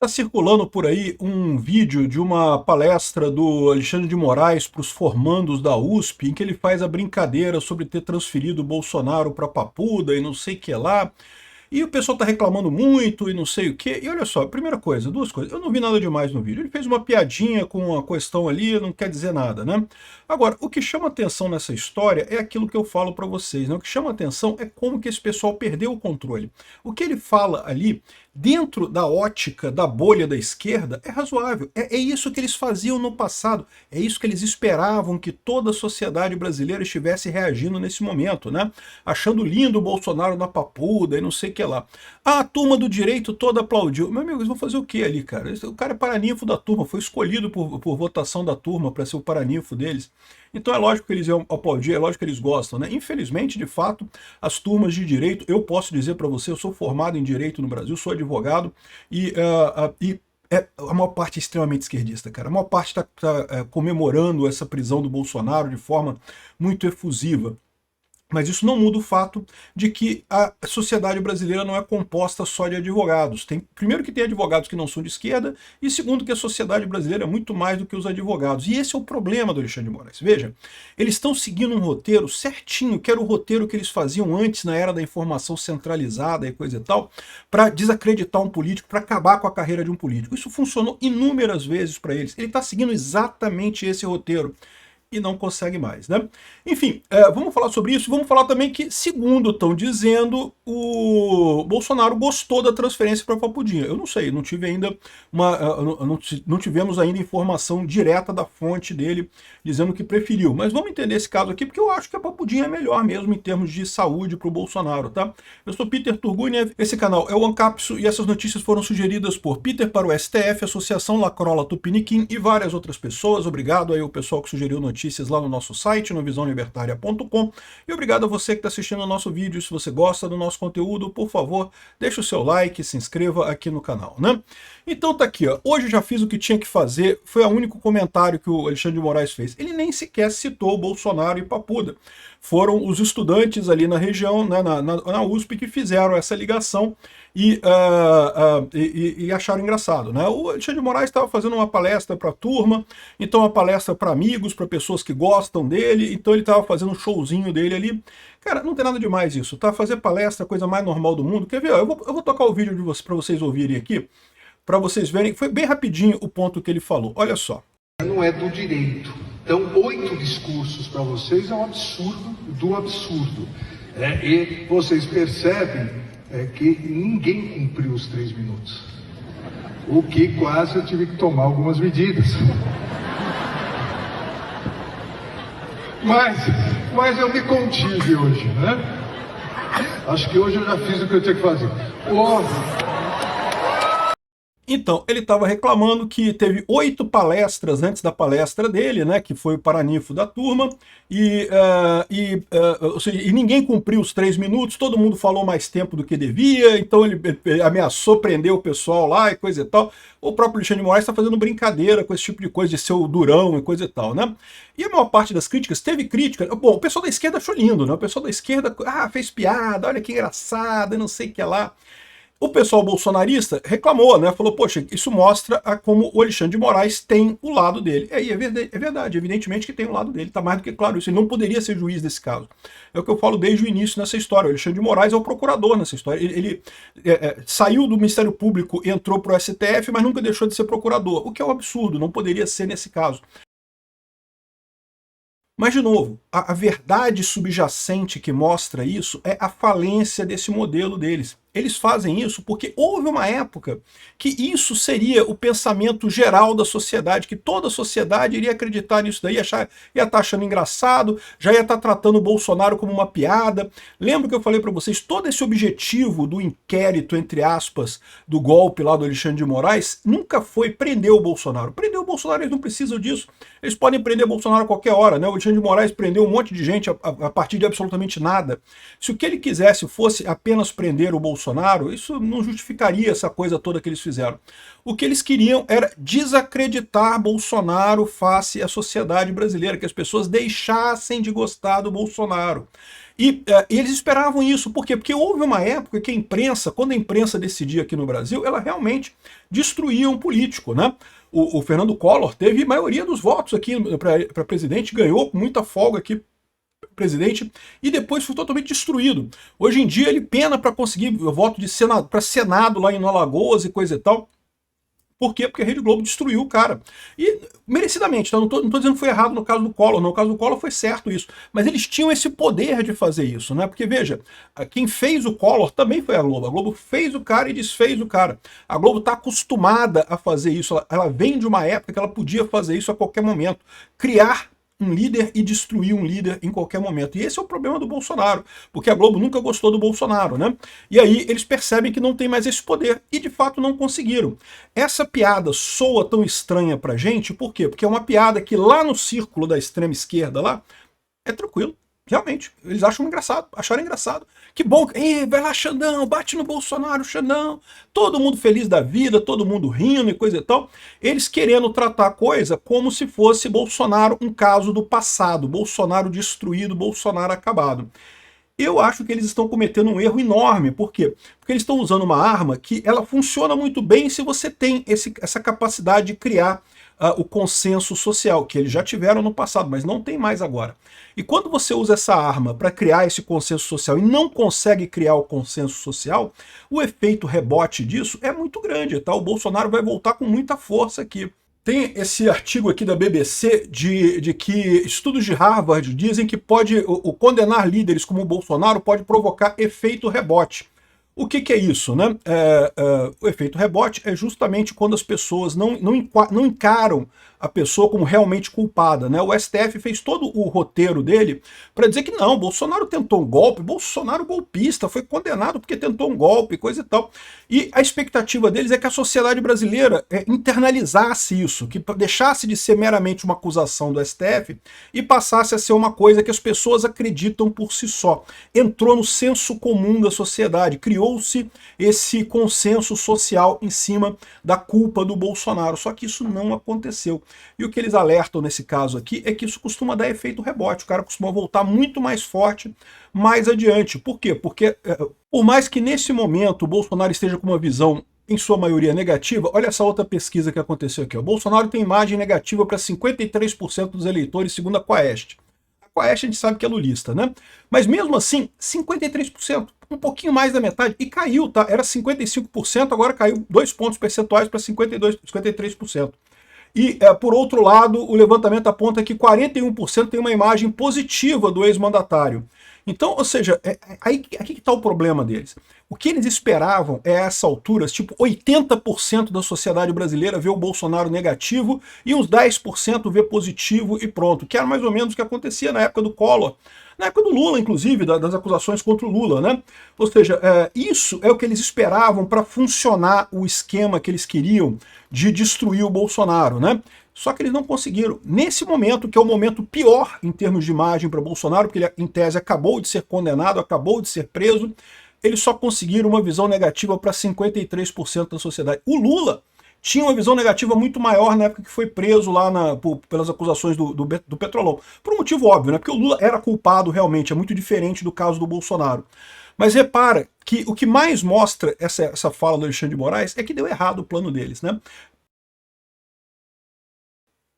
Está circulando por aí um vídeo de uma palestra do Alexandre de Moraes para os formandos da USP, em que ele faz a brincadeira sobre ter transferido o Bolsonaro para Papuda e não sei o que lá. E o pessoal tá reclamando muito e não sei o quê. E olha só, primeira coisa, duas coisas. Eu não vi nada demais no vídeo. Ele fez uma piadinha com uma questão ali, não quer dizer nada, né? Agora, o que chama atenção nessa história é aquilo que eu falo para vocês, né? O que chama atenção é como que esse pessoal perdeu o controle. O que ele fala ali, dentro da ótica da bolha da esquerda, é razoável. É isso que eles faziam no passado. É isso que eles esperavam que toda a sociedade brasileira estivesse reagindo nesse momento, né? Achando lindo o Bolsonaro na Papuda e não sei o que lá. A turma do direito toda aplaudiu. Meu amigo, eles vão fazer o que ali, cara? O cara é paraninfo da turma, foi escolhido por votação da turma para ser o paraninfo deles. Então é lógico que eles iam aplaudir, é lógico que eles gostam, né? Infelizmente, de fato, as turmas de direito, eu posso dizer para você, eu sou formado em direito no Brasil, sou advogado e a maior parte é extremamente esquerdista, cara. A maior parte está comemorando essa prisão do Bolsonaro de forma muito efusiva. Mas isso não muda o fato de que a sociedade brasileira não é composta só de advogados. Primeiro que tem advogados que não são de esquerda, e segundo que a sociedade brasileira é muito mais do que os advogados. E esse é o problema do Alexandre de Moraes. Veja, eles estão seguindo um roteiro certinho, que era o roteiro que eles faziam antes, na era da informação centralizada e coisa e tal, para desacreditar um político, para acabar com a carreira de um político. Isso funcionou inúmeras vezes para eles. Ele está seguindo exatamente esse roteiro e não consegue mais, né? Enfim, vamos falar sobre isso. Vamos falar também que, segundo estão dizendo, o Bolsonaro gostou da transferência para Papudinha. Eu não sei, não tive ainda não tivemos ainda informação direta da fonte dele dizendo que preferiu. Mas vamos entender esse caso aqui, porque eu acho que a Papudinha é melhor mesmo em termos de saúde para o Bolsonaro, tá? Eu sou Peter Turguniev, esse canal é o Ancapso e essas notícias foram sugeridas por Peter para o STF, Associação Lacrola Tupiniquim e várias outras pessoas. Obrigado aí ao pessoal que sugeriu notícias lá no nosso site, no visãolibertaria.com, e obrigado a você que está assistindo o nosso vídeo. Se você gosta do nosso conteúdo, por favor, deixe o seu like, se inscreva aqui no canal, né? Então tá aqui, ó. Hoje eu já fiz o que tinha que fazer, foi o único comentário que o Alexandre de Moraes fez. Ele nem sequer citou o Bolsonaro e Papuda. Foram os estudantes ali na região, né, na USP, que fizeram essa ligação e acharam engraçado, né? O Alexandre de Moraes estava fazendo uma palestra para a turma, então uma palestra para amigos, para pessoas que gostam dele, então ele estava fazendo um showzinho dele ali. Cara, não tem nada demais isso, tá? Fazer palestra é a coisa mais normal do mundo. Quer ver? Eu vou tocar o vídeo para vocês ouvirem aqui, para vocês verem. Foi bem rapidinho o ponto que ele falou. Olha só. Não é do direito. Então, 8 discursos para vocês é um absurdo do absurdo. E vocês percebem que ninguém cumpriu os 3 minutos. O que quase eu tive que tomar algumas medidas. Mas eu me contive hoje, né? Acho que hoje eu já fiz o que eu tinha que fazer. Então, ele estava reclamando que teve 8 palestras antes da palestra dele, né, que foi o paraninfo da turma, ou seja, e ninguém cumpriu os 3 minutos, todo mundo falou mais tempo do que devia, então ele ameaçou prender o pessoal lá e coisa e tal. O próprio Alexandre de Moraes está fazendo brincadeira com esse tipo de coisa, de ser o durão e coisa e tal, né? E a maior parte das críticas, teve crítica, bom, o pessoal da esquerda achou lindo, né? O pessoal da esquerda, fez piada, olha que engraçado, e não sei o que lá. O pessoal bolsonarista reclamou, né? Falou, poxa, isso mostra como o Alexandre de Moraes tem o lado dele. É verdade, evidentemente que tem o lado dele, tá mais do que claro isso. Ele não poderia ser juiz desse caso. É o que eu falo desde o início nessa história. O Alexandre de Moraes é o procurador nessa história. Ele saiu do Ministério Público, entrou para o STF, mas nunca deixou de ser procurador, o que é um absurdo, não poderia ser nesse caso. Mas, de novo, a verdade subjacente que mostra isso é a falência desse modelo deles. Eles fazem isso porque houve uma época que isso seria o pensamento geral da sociedade, que toda a sociedade iria acreditar nisso daí, ia estar achando engraçado, já ia estar tratando o Bolsonaro como uma piada. Lembra que eu falei para vocês, todo esse objetivo do inquérito, entre aspas, do golpe lá do Alexandre de Moraes, nunca foi prender o Bolsonaro. Prender o Bolsonaro, eles não precisam disso. Eles podem prender o Bolsonaro a qualquer hora, né? O Alexandre de Moraes prendeu um monte de gente a partir de absolutamente nada. Se o que ele quisesse fosse apenas prender o Bolsonaro, Bolsonaro, isso não justificaria essa coisa toda que eles fizeram. O que eles queriam era desacreditar Bolsonaro face à sociedade brasileira, que as pessoas deixassem de gostar do Bolsonaro. E eles esperavam isso, por quê? Porque houve uma época que a imprensa, quando a imprensa decidia aqui no Brasil, ela realmente destruía um político, né? O Fernando Collor teve maioria dos votos aqui para presidente, ganhou com muita folga aqui presidente, e depois foi totalmente destruído. Hoje em dia ele pena para conseguir voto de para Senado lá em Alagoas e coisa e tal. Por quê? Porque a Rede Globo destruiu o cara. E merecidamente, tá? Não tô dizendo que foi errado no caso do Collor, não. No caso do Collor foi certo isso. Mas eles tinham esse poder de fazer isso, né? Porque, veja, quem fez o Collor também foi a Globo. A Globo fez o cara e desfez o cara. A Globo está acostumada a fazer isso. Ela vem de uma época que ela podia fazer isso a qualquer momento. Criar um líder e destruir um líder em qualquer momento. E esse é o problema do Bolsonaro, porque a Globo nunca gostou do Bolsonaro, né? E aí eles percebem que não tem mais esse poder, e de fato não conseguiram. Essa piada soa tão estranha pra gente, por quê? Porque é uma piada que lá no círculo da extrema esquerda lá, é tranquilo. Realmente, eles acham engraçado, acharam engraçado. Que bom, vai lá Xandão, bate no Bolsonaro, Xandão. Todo mundo feliz da vida, todo mundo rindo e coisa e tal. Eles querendo tratar a coisa como se fosse Bolsonaro um caso do passado, Bolsonaro destruído, Bolsonaro acabado. Eu acho que eles estão cometendo um erro enorme. Por quê? Porque eles estão usando uma arma que ela funciona muito bem se você tem essa capacidade de criar o consenso social, que eles já tiveram no passado, mas não tem mais agora. E quando você usa essa arma para criar esse consenso social e não consegue criar o consenso social, o efeito rebote disso é muito grande, tá? O Bolsonaro vai voltar com muita força aqui. Tem esse artigo aqui da BBC de que estudos de Harvard dizem que o condenar líderes como o Bolsonaro pode provocar efeito rebote. O que é isso, né? O efeito rebote é justamente quando as pessoas não encaram a pessoa como realmente culpada, né? O STF fez todo o roteiro dele para dizer que não, Bolsonaro tentou um golpe, Bolsonaro golpista, foi condenado porque tentou um golpe, coisa e tal. E a expectativa deles é que a sociedade brasileira internalizasse isso, que deixasse de ser meramente uma acusação do STF e passasse a ser uma coisa que as pessoas acreditam por si só. Entrou no senso comum da sociedade, criou-se esse consenso social em cima da culpa do Bolsonaro, só que isso não aconteceu. E o que eles alertam nesse caso aqui é que isso costuma dar efeito rebote, o cara costuma voltar muito mais forte mais adiante. Por quê? Porque por mais que nesse momento o Bolsonaro esteja com uma visão em sua maioria negativa, olha essa outra pesquisa que aconteceu aqui. O Bolsonaro tem imagem negativa para 53% dos eleitores, segundo a Quaest. A Quaest a gente sabe que é lulista, né? Mas mesmo assim, 53%, um pouquinho mais da metade, e caiu, tá? Era 55%, agora caiu 2 pontos percentuais para 53%. E, por outro lado, o levantamento aponta que 41% tem uma imagem positiva do ex-mandatário. Então, ou seja, aqui que está o problema deles. O que eles esperavam é, a essa altura, tipo 80% da sociedade brasileira vê o Bolsonaro negativo e uns 10% vê positivo e pronto, que era mais ou menos o que acontecia na época do Collor, na época do Lula, inclusive, das acusações contra o Lula, né? Ou seja, isso é o que eles esperavam para funcionar o esquema que eles queriam de destruir o Bolsonaro, né? Só que eles não conseguiram. Nesse momento, que é o momento pior em termos de imagem para Bolsonaro, porque ele, em tese, acabou de ser condenado, acabou de ser preso, eles só conseguiram uma visão negativa para 53% da sociedade. O Lula tinha uma visão negativa muito maior na época que foi preso lá pelas acusações do Petrolão. Por um motivo óbvio, né? Porque o Lula era culpado realmente, é muito diferente do caso do Bolsonaro. Mas repara que o que mais mostra essa fala do Alexandre de Moraes é que deu errado o plano deles, né?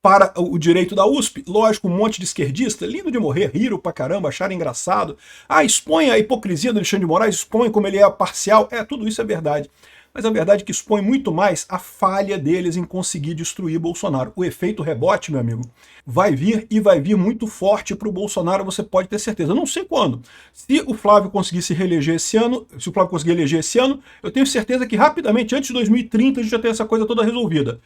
Para o direito da USP, lógico, um monte de esquerdista, lindo de morrer, riram pra caramba, acharam engraçado. Expõe a hipocrisia do Alexandre de Moraes, expõe como ele é parcial, tudo isso é verdade. Mas a verdade é que expõe muito mais a falha deles em conseguir destruir Bolsonaro. O efeito rebote, meu amigo, vai vir e vai vir muito forte para o Bolsonaro, você pode ter certeza. Eu não sei quando. Se o Flávio conseguir se reeleger esse ano, se o Flávio conseguir eleger esse ano, eu tenho certeza que rapidamente, antes de 2030, a gente já tem essa coisa toda resolvida.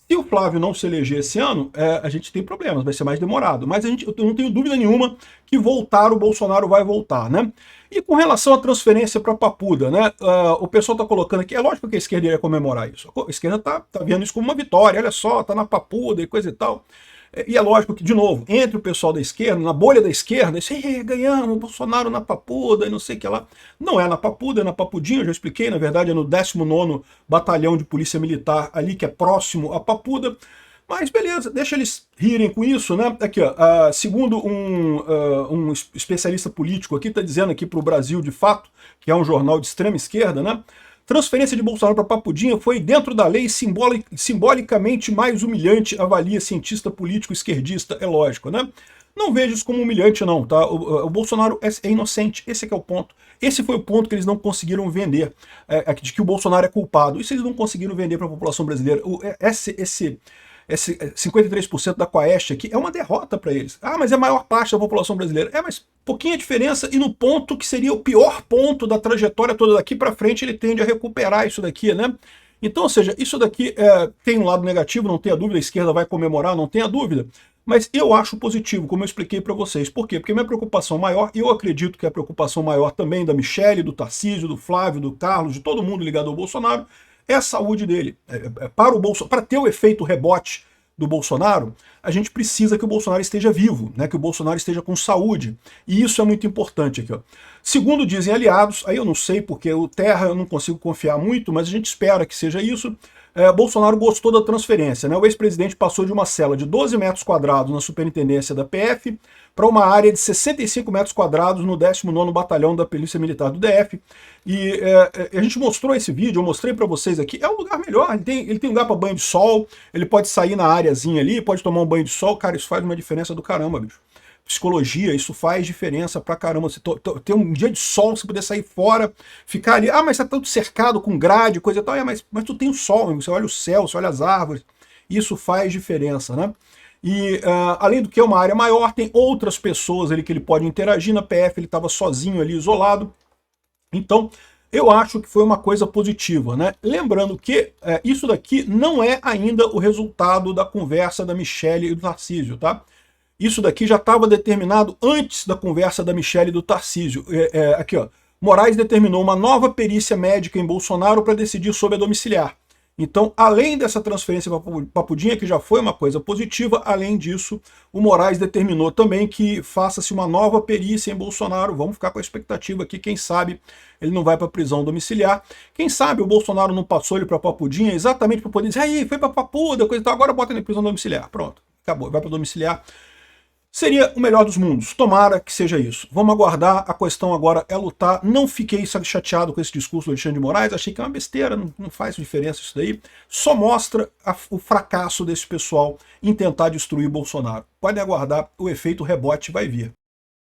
Se o Flávio não se eleger esse ano, a gente tem problemas, vai ser mais demorado. Mas eu não tenho dúvida nenhuma que voltar, o Bolsonaro vai voltar, né? E com relação à transferência para Papuda, né? O pessoal está colocando aqui, é lógico que a esquerda ia comemorar isso. A esquerda está vendo isso como uma vitória, olha só, está na Papuda e coisa e tal. E é lógico que, de novo, entre o pessoal da esquerda, na bolha da esquerda, isso aí, ganhamos, Bolsonaro na Papuda e não sei o que lá. Não é na Papuda, é na Papudinha, eu já expliquei, na verdade é no 19º Batalhão de Polícia Militar, ali que é próximo à Papuda. Mas beleza, deixa eles rirem com isso, né? Aqui, ó, segundo um especialista político aqui, está dizendo aqui para o Brasil de Fato, que é um jornal de extrema esquerda, né? Transferência de Bolsonaro para Papudinha foi dentro da lei simbolicamente mais humilhante, avalia cientista político esquerdista, é lógico, né? Não vejo isso como humilhante não, tá? O Bolsonaro é inocente, esse é que é o ponto. Esse foi o ponto que eles não conseguiram vender, de que o Bolsonaro é culpado. Isso eles não conseguiram vender para a população brasileira. Esse 53% da Quaest aqui é uma derrota para eles. Ah, mas é a maior parte da população brasileira. É, mas pouquinha diferença e no ponto que seria o pior ponto da trajetória toda daqui para frente, ele tende a recuperar isso daqui, né? Então, ou seja, isso daqui tem um lado negativo, não tenha dúvida, a esquerda vai comemorar, não tenha dúvida, mas eu acho positivo, como eu expliquei para vocês. Por quê? Porque minha preocupação maior, e eu acredito que é a preocupação maior também da Michele, do Tarcísio, do Flávio, do Carlos, de todo mundo ligado ao Bolsonaro, é a saúde dele. Para ter o efeito rebote do Bolsonaro, a gente precisa que o Bolsonaro esteja vivo, né, que o Bolsonaro esteja com saúde. E isso é muito importante aqui, ó. Segundo dizem aliados, aí eu não sei porque o Terra eu não consigo confiar muito, mas a gente espera que seja isso. Bolsonaro gostou da transferência, né? O ex-presidente passou de uma cela de 12 metros quadrados na superintendência da PF para uma área de 65 metros quadrados no 19º Batalhão da Polícia Militar do DF. E a gente mostrou esse vídeo, eu mostrei para vocês aqui, é um lugar melhor, ele tem lugar para banho de sol, ele pode sair na areazinha ali, pode tomar um banho de sol, cara, isso faz uma diferença do caramba, bicho. Psicologia, isso faz diferença pra caramba. Você ter um dia de sol, você poder sair fora, ficar ali, ah, mas tá tudo cercado com grade, coisa e tal, mas tu tem o sol, você olha o céu, você olha as árvores, isso faz diferença, né? E além do que é uma área maior, tem outras pessoas ali que ele pode interagir. Na PF ele estava sozinho ali, isolado. Então, eu acho que foi uma coisa positiva, né? Lembrando que isso daqui não é ainda o resultado da conversa da Michele e do Tarcísio, tá? Isso daqui já estava determinado antes da conversa da Michele e do Tarcísio. Aqui, ó. Moraes determinou uma nova perícia médica em Bolsonaro para decidir sobre a domiciliar. Então, além dessa transferência para Papudinha, que já foi uma coisa positiva, além disso, o Moraes determinou também que faça-se uma nova perícia em Bolsonaro. Vamos ficar com a expectativa aqui, quem sabe ele não vai para prisão domiciliar. Quem sabe o Bolsonaro não passou ele para Papudinha exatamente para poder dizer, aí, foi para Papuda, coisa e tal, agora bota ele em prisão domiciliar. Pronto, acabou, vai para domiciliar. Seria o melhor dos mundos. Tomara que seja isso. Vamos aguardar. A questão agora é lutar. Não fiquei chateado com esse discurso do Alexandre de Moraes. Achei que é uma besteira, não faz diferença isso daí. Só mostra o fracasso desse pessoal em tentar destruir Bolsonaro. Podem aguardar, o efeito rebote vai vir.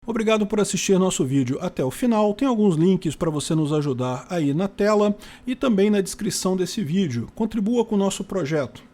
Obrigado por assistir nosso vídeo até o final. Tem alguns links para você nos ajudar aí na tela e também na descrição desse vídeo. Contribua com o nosso projeto.